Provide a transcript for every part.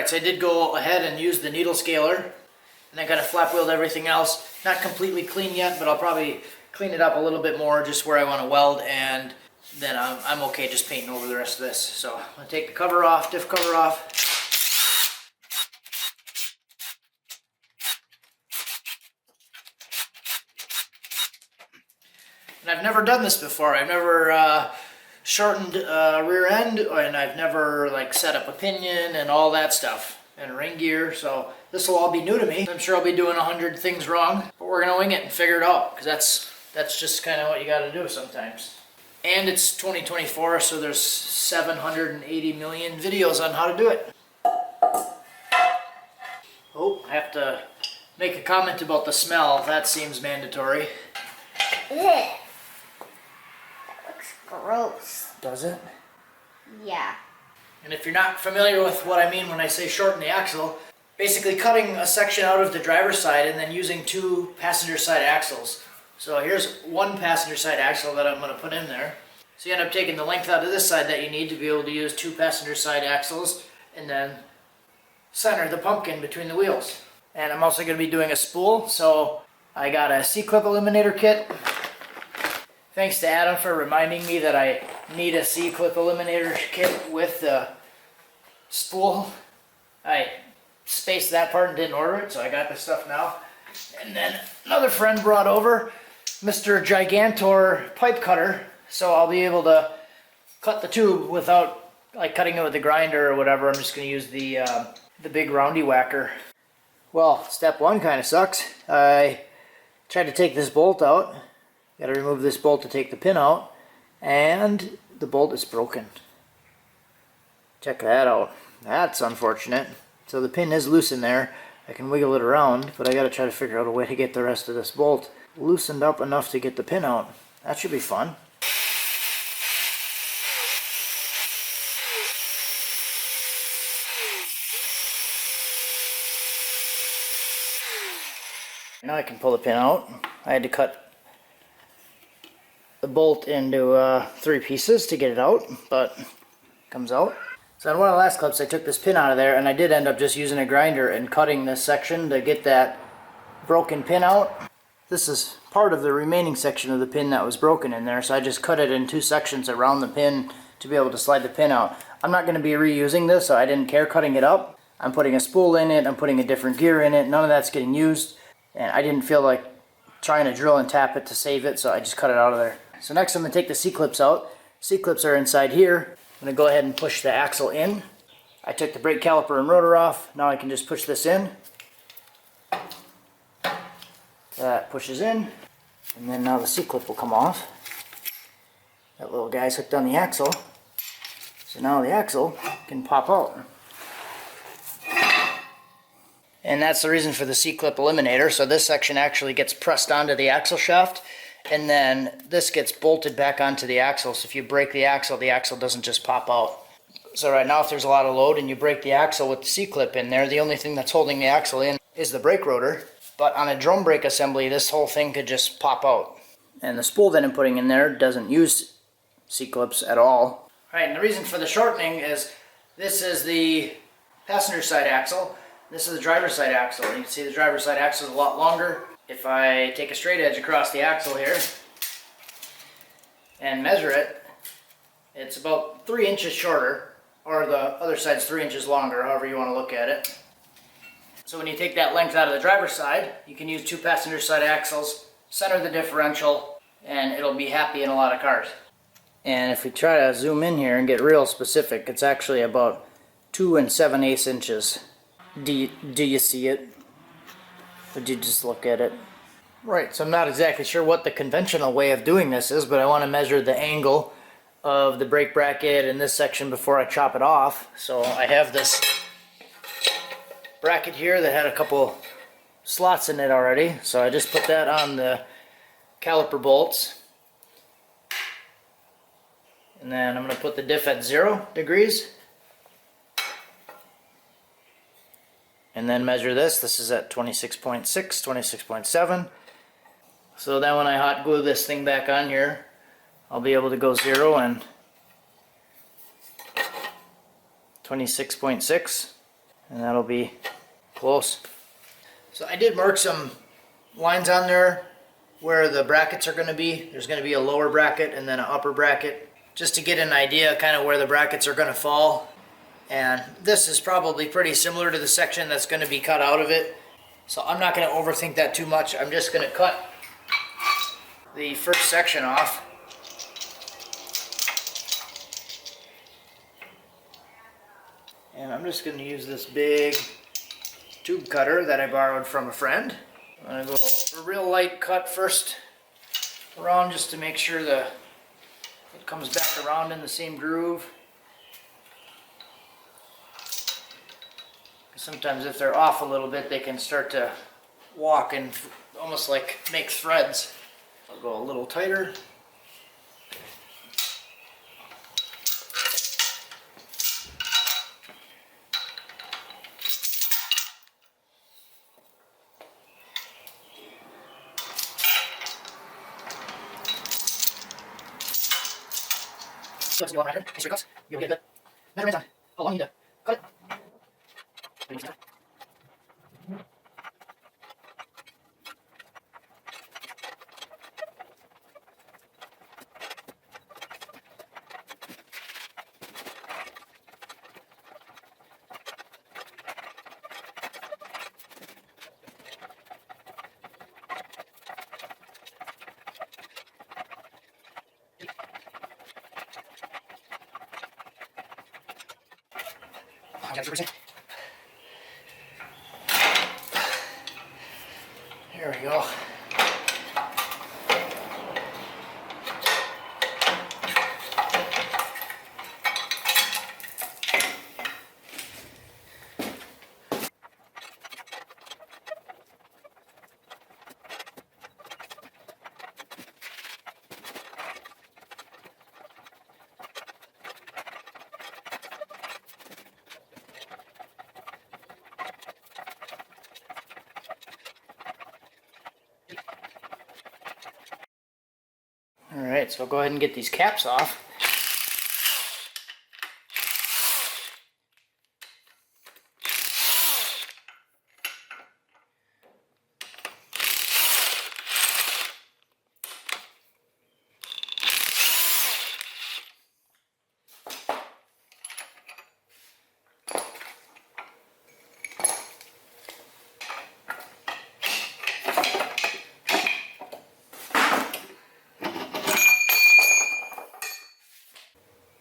Alright, so I did go ahead and use the needle scaler, and I kind of flap wheeled everything else. Not completely clean yet, but I'll probably clean it up a little bit more just where I want to weld, and then I'm okay just painting over the rest of this. So I'm going to take the cover off, diff cover off. And I've never done this before. I've never shortened rear end, and I've never like set up a pinion and all that stuff and ring gear. So this will all be new to me. I'm sure I'll be doing 100 things wrong, but we're gonna wing it and figure it out, because that's just kind of what you got to do sometimes. And it's 2024, so there's 780 million videos on how to do it. Oh, I have to make a comment about the smell. That seems mandatory. Ugh. Gross. Does it? Yeah. And if you're not familiar with what I mean when I say shorten the axle, basically cutting a section out of the driver's side and then using 2 passenger side axles. So here's 1 passenger side axle that I'm going to put in there. So you end up taking the length out of this side that you need to be able to use 2 passenger side axles, and then center the pumpkin between the wheels. And I'm also going to be doing a spool, so I got a C-clip eliminator kit. Thanks to Adam for reminding me that I need a C-clip eliminator kit with the spool. I spaced that part and didn't order it, so I got this stuff now. And then another friend brought over Mr. Gigantor pipe cutter, so I'll be able to cut the tube without like cutting it with a grinder or whatever. I'm just going to use the big roundy whacker. Well, step 1 kind of sucks. I tried to take this bolt out. Got to remove this bolt to take the pin out, and the bolt is broken. Check that out. That's unfortunate. So the pin is loose in there. I can wiggle it around, but I got to try to figure out a way to get the rest of this bolt loosened up enough to get the pin out. That should be fun. Now I can pull the pin out. I had to cut the bolt into 3 pieces to get it out, but it comes out. So in one of the last clips I took this pin out of there, and I did end up just using a grinder and cutting this section to get that broken pin out. This is part of the remaining section of the pin that was broken in there, so I just cut it in 2 sections around the pin to be able to slide the pin out. I'm not going to be reusing this, so I didn't care cutting it up. I'm putting a spool in it, I'm putting a different gear in it, none of that's getting used, and I didn't feel like trying to drill and tap it to save it, so I just cut it out of there. So next I'm going to take the C-clips out. C-clips are inside here. I'm going to go ahead and push the axle in. I took the brake caliper and rotor off. Now I can just push this in. That pushes in, and then now the C-clip will come off. That little guy's hooked on the axle, so now the axle can pop out. And that's the reason for the C-clip eliminator. So this section actually gets pressed onto the axle shaft, and then this gets bolted back onto the axle. So if you break the axle doesn't just pop out. So right now if there's a lot of load and you break the axle with the C-clip in there, the only thing that's holding the axle in is the brake rotor. But on a drum brake assembly, this whole thing could just pop out. And the spool that I'm putting in there doesn't use C-clips at all. Alright, and the reason for the shortening is this is the passenger side axle. This is the driver's side axle. You can see the driver's side axle is a lot longer. If I take a straight edge across the axle here and measure it, it's about 3 inches shorter, or the other side's 3 inches longer, however you want to look at it. So when you take that length out of the driver's side, you can use 2 passenger side axles, center the differential, and it'll be happy in a lot of cars. And if we try to zoom in here and get real specific, it's actually about 2 7/8 inches. Do you see it? Or did you just look at it? Right, so I'm not exactly sure what the conventional way of doing this is, but I want to measure the angle of the brake bracket in this section before I chop it off. So I have this bracket here that had a couple slots in it already, so I just put that on the caliper bolts. And then I'm going to put the diff at 0 degrees. And then measure this. This is at 26.6, 26.7. So then when I hot glue this thing back on here, I'll be able to go 0 and 26.6. And that'll be close. So I did mark some lines on there where the brackets are going to be. There's going to be a lower bracket and then an upper bracket, just to get an idea kind of where the brackets are going to fall. And this is probably pretty similar to the section that's going to be cut out of it. So I'm not going to overthink that too much. I'm just going to cut the first section off. And I'm just going to use this big tube cutter that I borrowed from a friend. I'm going to go a real light cut first around just to make sure it comes back around in the same groove. Sometimes if they're off a little bit, they can start to walk and almost like make threads. I'll go a little tighter. So let's go on right here. Make sure it cuts. You'll get good measurements on how long you need to cut it. There we go. Alright, so I'll go ahead and get these caps off.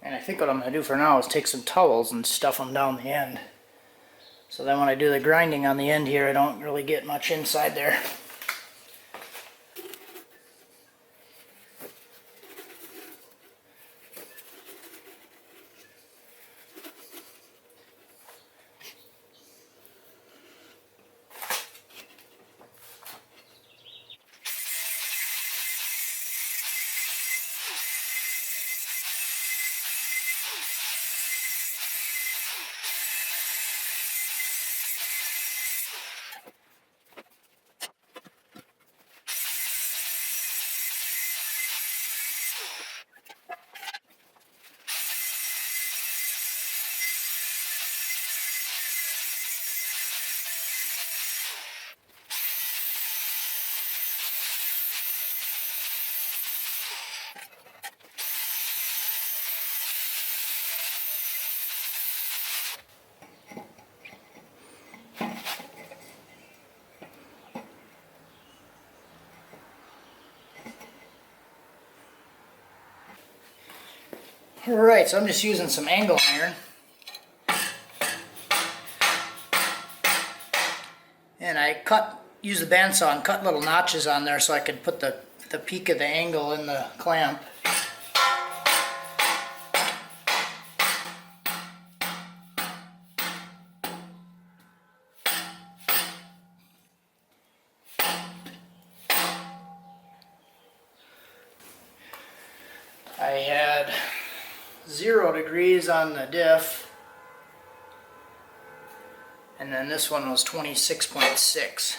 And I think what I'm going to do for now is take some towels and stuff them down the end. So then when I do the grinding on the end here, I don't really get much inside there. Alright, so I'm just using some angle iron. And I use the bandsaw and cut little notches on there so I could put the peak of the angle in the clamp. I had 0 degrees on the diff, and then this one was 26.6.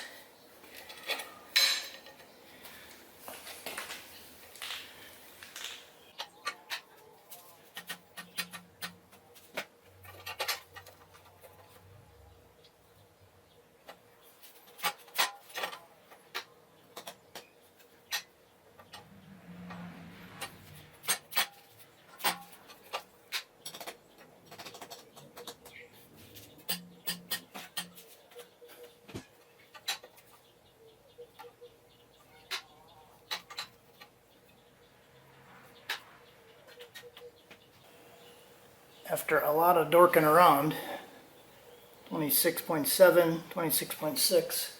after a lot of dorking around. 26.7, 26.6.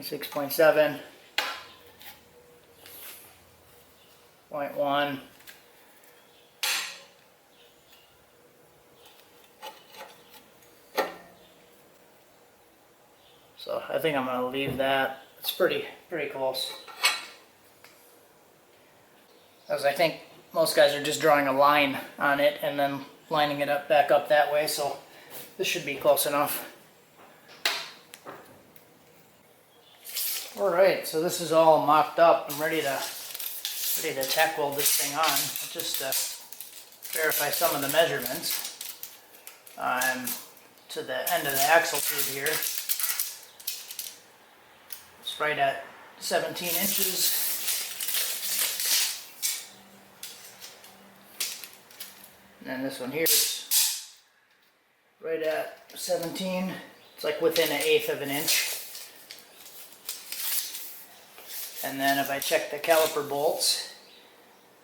Six point 7, 0.1, so I think I'm going to leave that. It's pretty close, as I think most guys are just drawing a line on it and then lining it up back up that way, so this should be close enough. Alright, so this is all mocked up. I'm ready to tack weld this thing on. Just to verify some of the measurements. To the end of the axle tube here. It's right at 17 inches. And then this one here is right at 17. It's like within 1/8 of an inch. And then if I check the caliper bolts,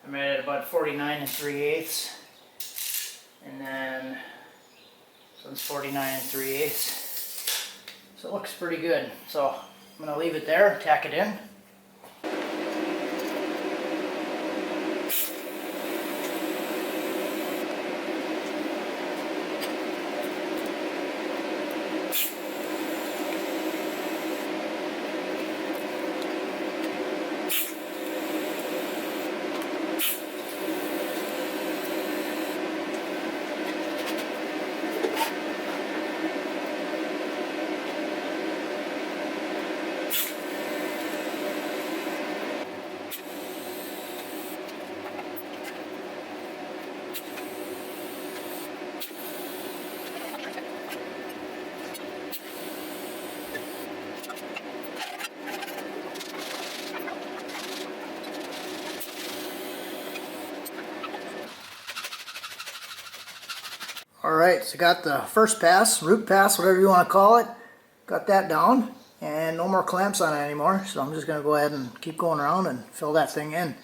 I'm right at about 49 3/8. And then, so it's 49 3/8. So it looks pretty good. So I'm going to leave it there, tack it in. Alright, so got the first pass, root pass, whatever you want to call it. Got that down, and no more clamps on it anymore, so I'm just going to go ahead and keep going around and fill that thing in.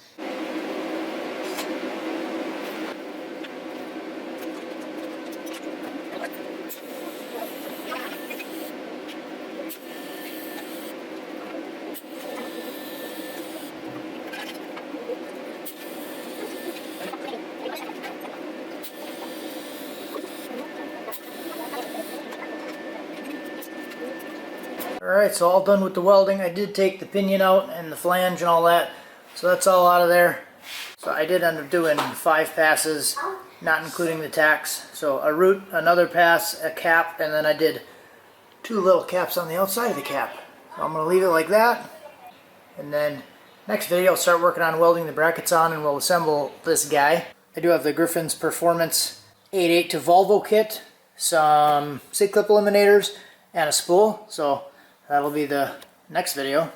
Alright, so all done with the welding. I did take the pinion out and the flange and all that, so that's all out of there. So I did end up doing 5 passes, not including the tacks. So a root, another pass, a cap, and then I did 2 little caps on the outside of the cap. So I'm going to leave it like that, and then next video I'll start working on welding the brackets on and we'll assemble this guy. I do have the Griffin's Performance 8.8 to Volvo kit, some seat clip eliminators, and a spool, so that'll be the next video.